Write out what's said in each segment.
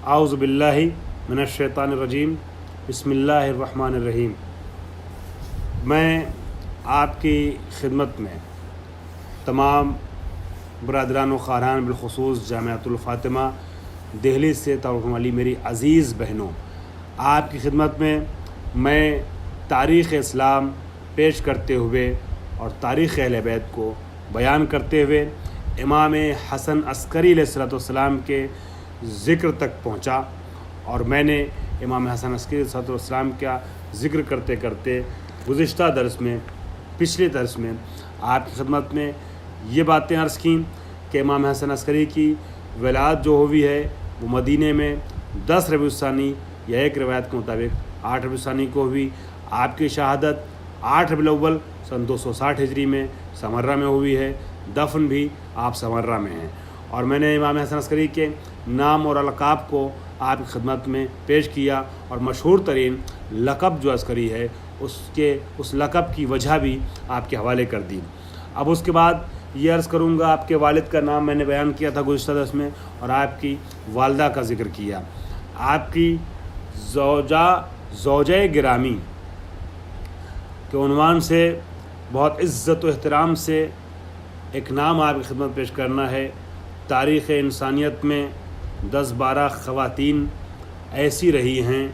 اعوذ باللہ من الشیطان الرجیم بسم اللہ الرحمن الرحیم۔ میں آپ کی خدمت میں تمام برادران و خواہران بالخصوص جامعۃ الفاطمہ دہلی سے تعلق والی میری عزیز بہنوں، آپ کی خدمت میں تاریخ اسلام پیش کرتے ہوئے اور تاریخ اہل بیت کو بیان کرتے ہوئے امام حسن عسکری علیہ الصلوۃ والسلام کے ذکر تک پہنچا، اور میں نے امام حسن عسکری علیہ الصلوۃ والسلام کا ذکر کرتے کرتے گزشتہ پچھلے درس میں آپ کی خدمت میں یہ باتیں عرض کیں کہ امام حسن عسکری کی ولادت جو ہوئی ہے وہ مدینے میں 10 ربیع الثانی یا ایک روایت کے مطابق 8 ربیع الثانی کو ہوئی۔ آپ کی شہادت 8 ربیع الاول سن 260 ہجری میں سمرہ میں ہوئی ہے، دفن بھی آپ سمرہ میں ہیں۔ اور میں نے امام حسن عسکری کے نام اور القاب کو آپ کی خدمت میں پیش کیا، اور مشہور ترین لقب جو عسکری ہے اس لقب کی وجہ بھی آپ کے حوالے کر دی۔ اب اس کے بعد یہ عرض کروں گا، آپ کے والد کا نام میں نے بیان کیا تھا گزشتہ درس میں، اور آپ کی والدہ کا ذکر کیا۔ آپ کی زوجہ گرامی کے عنوان سے بہت عزت و احترام سے ایک نام آپ کی خدمت پیش کرنا ہے۔ تاریخ انسانیت میں 10-12 خواتین ایسی رہی ہیں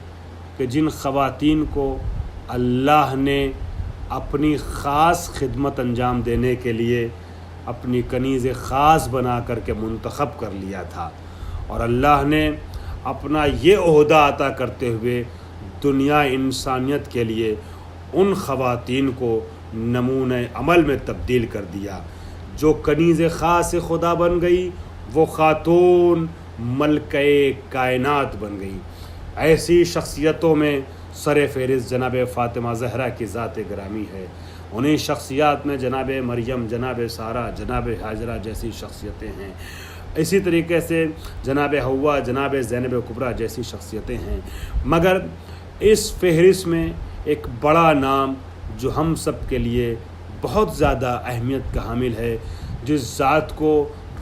کہ جن خواتین کو اللہ نے اپنی خاص خدمت انجام دینے کے لیے اپنی کنیز خاص بنا کر کے منتخب کر لیا تھا، اور اللہ نے اپنا یہ عہدہ عطا کرتے ہوئے دنیا انسانیت کے لیے ان خواتین کو نمونہ عمل میں تبدیل کر دیا۔ جو کنیز خاص خدا بن گئی وہ خاتون ملکہ کائنات بن گئی۔ ایسی شخصیتوں میں سر فہرست جناب فاطمہ زہرا کی ذات گرامی ہے۔ انہیں شخصیات میں جناب مریم، جناب سارہ، جناب ہاجرہ جیسی شخصیتیں ہیں۔ اسی طریقے سے جناب حوا، جناب زینب کبریٰ جیسی شخصیتیں ہیں، مگر اس فہرست میں ایک بڑا نام جو ہم سب کے لیے بہت زیادہ اہمیت کا حامل ہے، جس ذات کو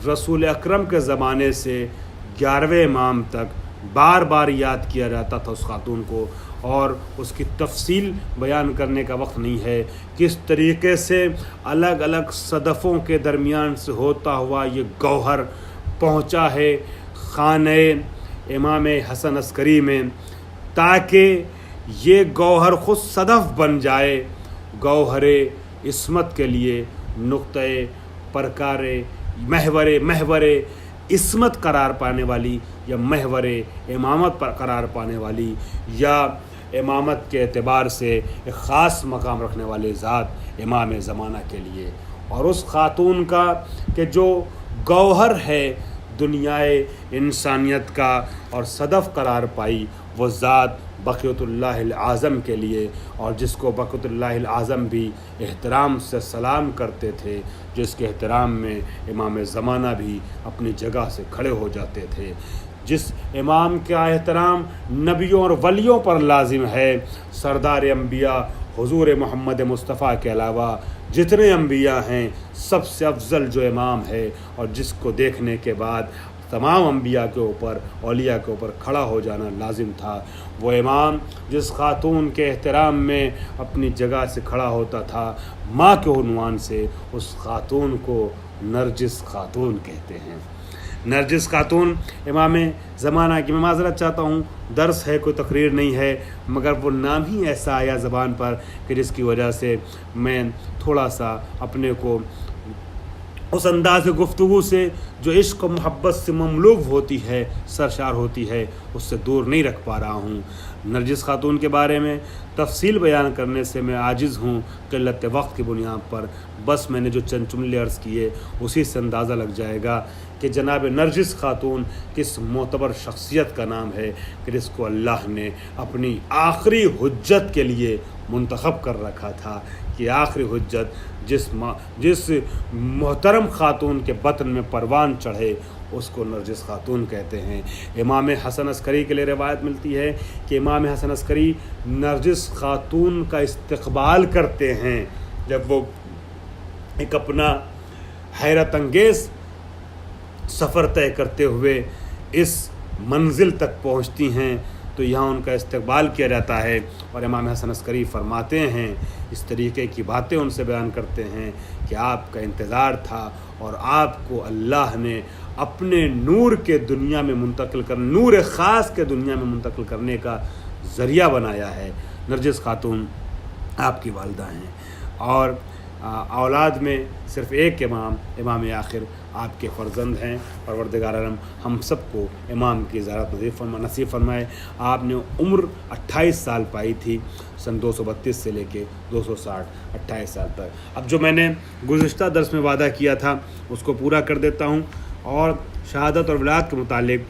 رسول اکرم کے زمانے سے 11ویں امام تک بار بار یاد کیا جاتا تھا اس خاتون کو، اور اس کی تفصیل بیان کرنے کا وقت نہیں ہے۔ کس طریقے سے الگ الگ صدفوں کے درمیان سے ہوتا ہوا یہ گوہر پہنچا ہے خانہ امام حسن عسکری میں، تاکہ یہ گوہر خود صدف بن جائے، گوہر عصمت کے لیے نقطۂ پرکار محور عصمت قرار پانے والی، یا محور امامت پر قرار پانے والی، یا امامت کے اعتبار سے ایک خاص مقام رکھنے والے ذات امام زمانہ کے لیے۔ اور اس خاتون کا کہ جو گوہر ہے دنیائے انسانیت کا اور صدف قرار پائی، وہ ذات بقیۃ اللہ العظم کے لیے، اور جس کو بقیۃ اللہ العظم بھی احترام سے سلام کرتے تھے، جس کے احترام میں امام زمانہ بھی اپنی جگہ سے کھڑے ہو جاتے تھے، جس امام کا احترام نبیوں اور ولیوں پر لازم ہے۔ سردار انبیاء حضور محمد مصطفیٰ کے علاوہ جتنے انبیاء ہیں سب سے افضل جو امام ہے، اور جس کو دیکھنے کے بعد تمام انبیاء کے اوپر، اولیاء کے اوپر کھڑا ہو جانا لازم تھا، وہ امام جس خاتون کے احترام میں اپنی جگہ سے کھڑا ہوتا تھا ماں کے عنوان سے، اس خاتون کو نرجس خاتون کہتے ہیں۔ نرجس خاتون امام زمانہ کی، میں معذرت چاہتا ہوں درس ہے، کوئی تقریر نہیں ہے، مگر وہ نام ہی ایسا آیا زبان پر کہ جس کی وجہ سے میں تھوڑا سا اپنے کو اس انداز گفتگو سے جو عشق و محبت سے مملوء ہوتی ہے، سرشار ہوتی ہے، اس سے دور نہیں رکھ پا رہا ہوں۔ نرجس خاتون کے بارے میں تفصیل بیان کرنے سے میں عاجز ہوں قلت وقت کی بنیاد پر، بس میں نے جو چند جملے عرض کیے اسی سے اندازہ لگ جائے گا کہ جناب نرجس خاتون کس معتبر شخصیت کا نام ہے کہ جس کو اللہ نے اپنی آخری حجت کے لیے منتخب کر رکھا تھا، کہ آخری حجت جس محترم خاتون کے بطن میں پروان چڑھے اس کو نرجس خاتون کہتے ہیں۔ امام حسن عسکری کے لیے روایت ملتی ہے کہ امام حسن عسکری نرجس خاتون کا استقبال کرتے ہیں جب وہ ایک اپنا حیرت انگیز سفر طے کرتے ہوئے اس منزل تک پہنچتی ہیں تو یہاں ان کا استقبال کیا جاتا ہے، اور امام حسن عسکری فرماتے ہیں، اس طریقے کی باتیں ان سے بیان کرتے ہیں کہ آپ کا انتظار تھا اور آپ کو اللہ نے اپنے نور کے دنیا میں منتقل نور خاص کے دنیا میں منتقل کرنے کا ذریعہ بنایا ہے۔ نرجس خاتون آپ کی والدہ ہیں، اور اولاد میں صرف ایک امام آخر آپ کے فرزند ہیں۔ پروردگار عالم ہم سب کو امام کی زیارت نصیب فرمائے۔ آپ نے عمر 28 سال پائی تھی، سن 232 سے لے کے 260، 28 سال تک۔ اب جو میں نے گزشتہ درس میں وعدہ کیا تھا اس کو پورا کر دیتا ہوں، اور شہادت اور ولادت کے متعلق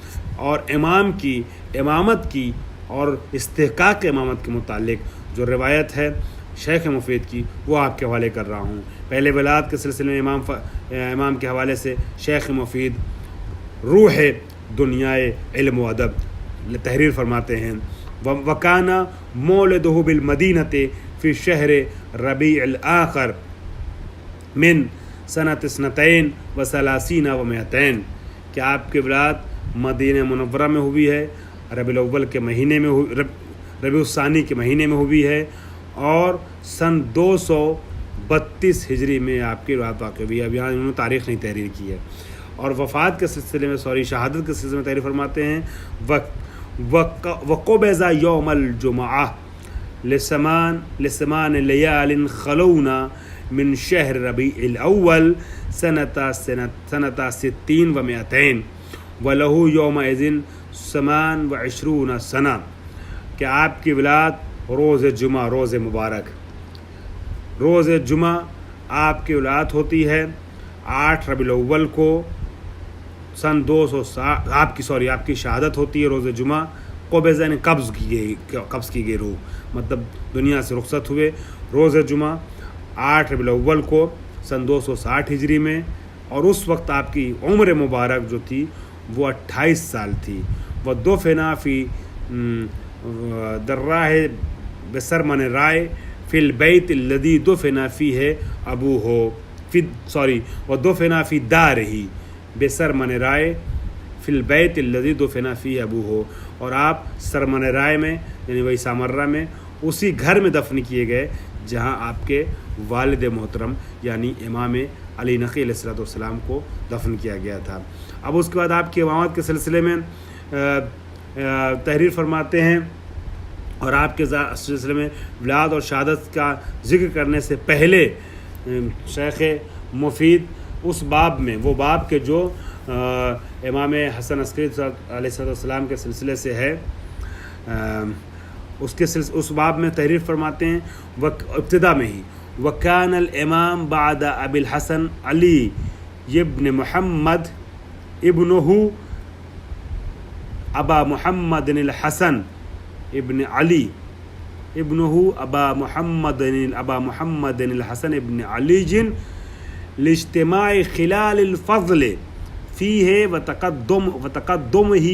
اور امام کی امامت کی اور استحقاق امامت کے متعلق جو روایت ہے شیخ مفید کی، وہ آپ کے حوالے کر رہا ہوں۔ پہلے ولادت کے سلسلے میں امام کے حوالے سے شیخ مفید روح دنیائے علم و ادب تحریر فرماتے ہیں، وَكَانَ مَوْلِدُهُ بِالْمَدِينَةِ فِي شَهْرِ رَبِيعِ الْآخِرِ من سنۃ 32 و 200 کہ آپ کی ولادت مدینہ منورہ میں ہوئی ہے، ربیع الاول کے مہینے میں ربیع الثانی کے مہینے میں ہوئی ہے، اور سن 232 ہجری میں آپ کی ولادت واقع ہوئی ہے۔ اب یہاں انہوں نے تاریخ نہیں تحریر کی ہے، اور وفات کے سلسلے میں شہادت کے سلسلے میں تحریر فرماتے ہیں، وَقُبِضَ يَوْمَ الْجُمْعَةِ لِثَمَانِ لَيَالٍ خَلَوْنَا من شہر ربیع الاول سنۃ 60 و 200 وَلَهُ يَوْمَئِذٍ 28 سنہ کہ آپ کی ولادت روز جمعہ، روز مبارک، روز جمعہ آپ کی ولادت ہوتی ہے 8 ربیع الاول کو سن 260 آپ کی شہادت ہوتی ہے روز جمعہ، قبض یعنی قبض کی گئی روح، مطلب دنیا سے رخصت ہوئے روز جمعہ 8 ربیع الاول کو سن 260 ہجری میں، اور اس وقت آپ کی عمر مبارک جو تھی وہ 28 سال تھی۔ وَدُفِنَ فِي دَرَّاهِ بِسَرْمَنِ رَائِ فِي الْبَيْتِ الَّذِي دُفِنَ فِيهِ أَبُوهُ وَدُفِنَ فِي دَارِهِ بِسَرْمَنِ رَائِ فِي الْبَيْتِ الَّذِي دُفِنَ فِيهِ أَبُوهُ، اور آپ سرمن رائے میں یعنی وہی سامرہ میں اسی گھر میں دفن کیے گئے جہاں آپ کے والد محترم یعنی امام علی نقی علیہ الصلوۃ والسلام کو دفن کیا گیا تھا۔ اب اس کے بعد آپ کی امامت کے سلسلے میں تحریر فرماتے ہیں، اور آپ کے سلسلے میں ولادت اور شہادت کا ذکر کرنے سے پہلے شیخ مفید اس باب میں، وہ باب کے جو امام حسن عسکری علیہ السلام کے سلسلے سے ہے، اس باب میں تحریر فرماتے ہیں ابتدا میں ہی، وَكَانَ الْإِمَامُ بَعْدَ أَبِي الْحَسَنِ عَلِي ابن محمد ابنه أبا محمد الحسن ابن علي ابنه أبا محمد الحسن ابن علي لاجتماع خلال الفضل فيه وتقدمه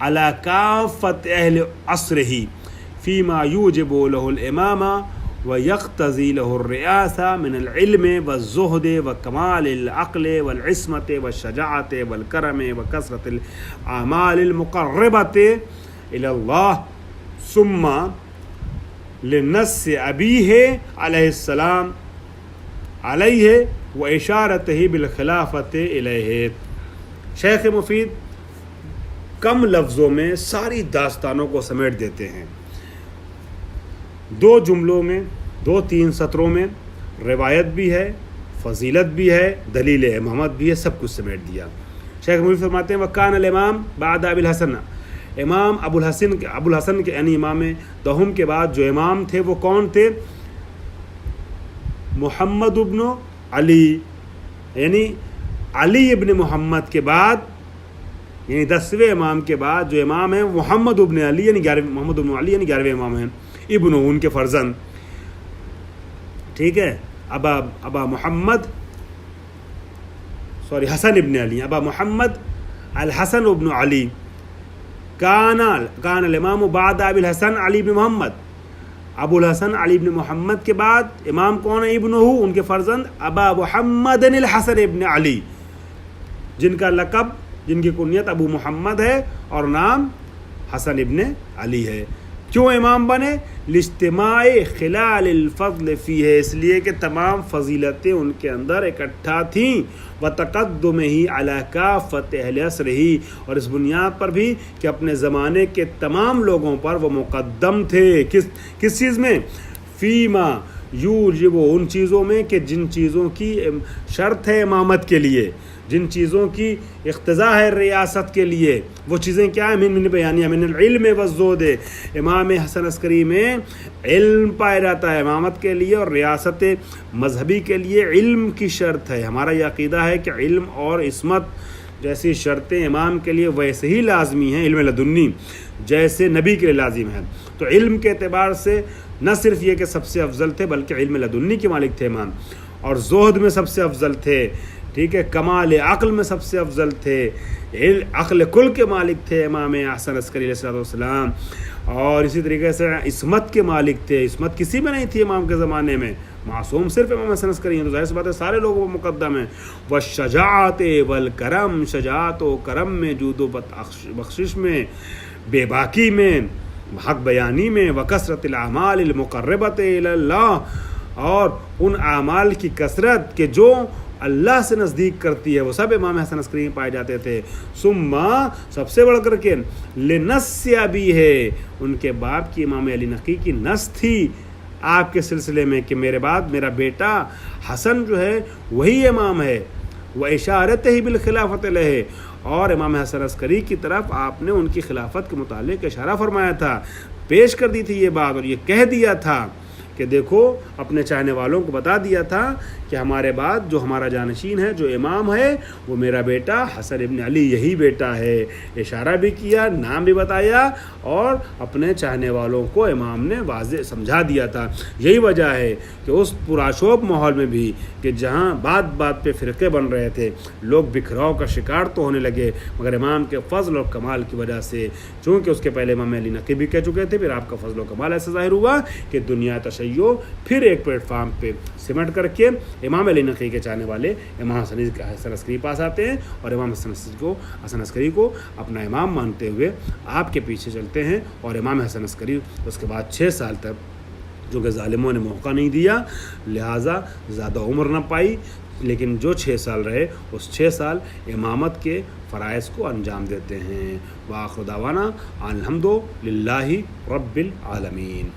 على كافة أهل عصره فيما يوجب له الإمامة ويقتضي له الرئاسة من العلم والزهد وكمال العقل والعصمة والشجاعة والكرم وكثرة الأعمال المقربة إلى الله، ثم لنص أبيه عليه السلام عليه وإشارته بالخلافة إليه۔ شیخ مفید کم لفظوں میں ساری داستانوں کو سمیٹ دیتے ہیں، 2 جملوں میں 2-3 سطروں میں روایت بھی ہے، فضیلت بھی ہے، دلیل امامت بھی ہے، سب کچھ سمیٹ دیا۔ شیخ مفید فرماتے ہیں وَكَانَ الْإِمَامُ بَعْدَ أَبِي الْحَسَنِ، امام ابو الحسن کے یعنی امام دہم کے بعد جو امام تھے وہ کون تھے؟ محمد ابن علی، یعنی علی ابن محمد کے بعد، یعنی 10ویں امام کے بعد جو امام ہیں محمد ابن علی یعنی 11ویں امام ہیں، ابن ان کے فرزند، ٹھیک ہے، حسن ابن علی، ابا محمد الحسن ابن علی، کان الامام بعد ابی الحسن علی بن محمد، ابو الحسن علی بن محمد کے بعد امام کون ہے؟ ابن ان کے فرزند ابا محمد الحسن ابن علی، جن کا لقب جن کی کنیت ابو محمد ہے اور نام حسن ابن علی ہے۔ کیوں امام بنے؟ لاجتماع خلال الفضل فی ہے، اس لیے کہ تمام فضیلتیں ان کے اندر اکٹھا تھیں، وتقدمہ علی کافۃ اہل عصرہ، اور اس بنیاد پر بھی کہ اپنے زمانے کے تمام لوگوں پر وہ مقدم تھے۔ کس چیز میں؟ فیما یوجب، ان چیزوں میں کہ جن چیزوں کی شرط ہے امامت کے لیے، جن چیزوں کی اقتضاء ہے ریاست کے لیے، وہ چیزیں کیا ہیں؟ من بیانیہ من العلم والزہد، امام حسن عسکری میں علم پایا جاتا ہے امامت کے لیے، اور ریاست مذہبی کے لیے علم کی شرط ہے۔ ہمارا یہ عقیدہ ہے کہ علم اور عصمت جیسی شرطیں امام کے لیے ویسے ہی لازمی ہیں، علم لدنی جیسے نبی کے لیے لازم ہے۔ تو علم کے اعتبار سے نہ صرف یہ کہ سب سے افضل تھے بلکہ علم لدنی کے مالک تھے امام، اور زہد میں سب سے افضل تھے، ٹھیک ہے، کمال عقل میں سب سے افضل تھے، عقل کل کے مالک تھے امام حسن عسکری علیہ السلام، اور اسی طریقے سے عصمت کے مالک تھے۔ عصمت کسی میں نہیں تھی امام کے زمانے میں، معصوم صرف امام حسن عسکری ہیں، تو ظاہر سی بات ہے سارے لوگوں کو مقدم ہیں۔ والشجاعت والکرم، شجاعت و کرم میں، جود و بخشش میں، بے باکی میں، حق بیانی میں، وکثرت الاعمال المقربۃ الی اللہ، اور ان اعمال کی کثرت کہ جو اللہ سے نزدیک کرتی ہے، وہ سب امام حسن عسکری میں پائے جاتے تھے۔ ثم، سب سے بڑھ کر کے، لنص ابی ہے، ان کے باپ کی امام علی نقی کی نص تھی آپ کے سلسلے میں کہ میرے بعد میرا بیٹا حسن جو ہے وہی امام ہے، واشارتہ بالخلافۃ لہ، اور امام حسن عسکری کی طرف آپ نے ان کی خلافت کے متعلق اشارہ فرمایا تھا، پیش کر دی تھی یہ بات، اور یہ کہہ دیا تھا کہ دیکھو، اپنے چاہنے والوں کو بتا دیا تھا کہ ہمارے بعد جو ہمارا جانشین ہے، جو امام ہے، وہ میرا بیٹا حسن ابن علی یہی بیٹا ہے۔ اشارہ بھی کیا، نام بھی بتایا، اور اپنے چاہنے والوں کو امام نے واضح سمجھا دیا تھا۔ یہی وجہ ہے کہ اس پرآشوب ماحول میں بھی کہ جہاں بات بات پہ فرقے بن رہے تھے، لوگ بکھراؤ کا شکار تو ہونے لگے، مگر امام کے فضل اور کمال کی وجہ سے، چونکہ اس کے پہلے امام علی نقی بھی کہہ چکے تھے، پھر آپ کا فضل و کمال ایسا ظاہر ہوا کہ دنیا تشیع پھر ایک پلیٹ فارم پہ سمٹ کر کے امام علی نقی کے چاہنے والے امام حسن عسکری پاس آتے ہیں، اور امام حسن عسکری کو اپنا امام مانتے ہوئے آپ کے پیچھے چلتے ہیں، اور امام حسن عسکری اس کے بعد 6 سال تک، جو کہ ظالموں نے موقع نہیں دیا، لہٰذا زیادہ عمر نہ پائی، لیکن جو 6 سال رہے، اس 6 سال امامت کے فرائض کو انجام دیتے ہیں۔ وآخر دعوانا الحمد للہ رب العالمین۔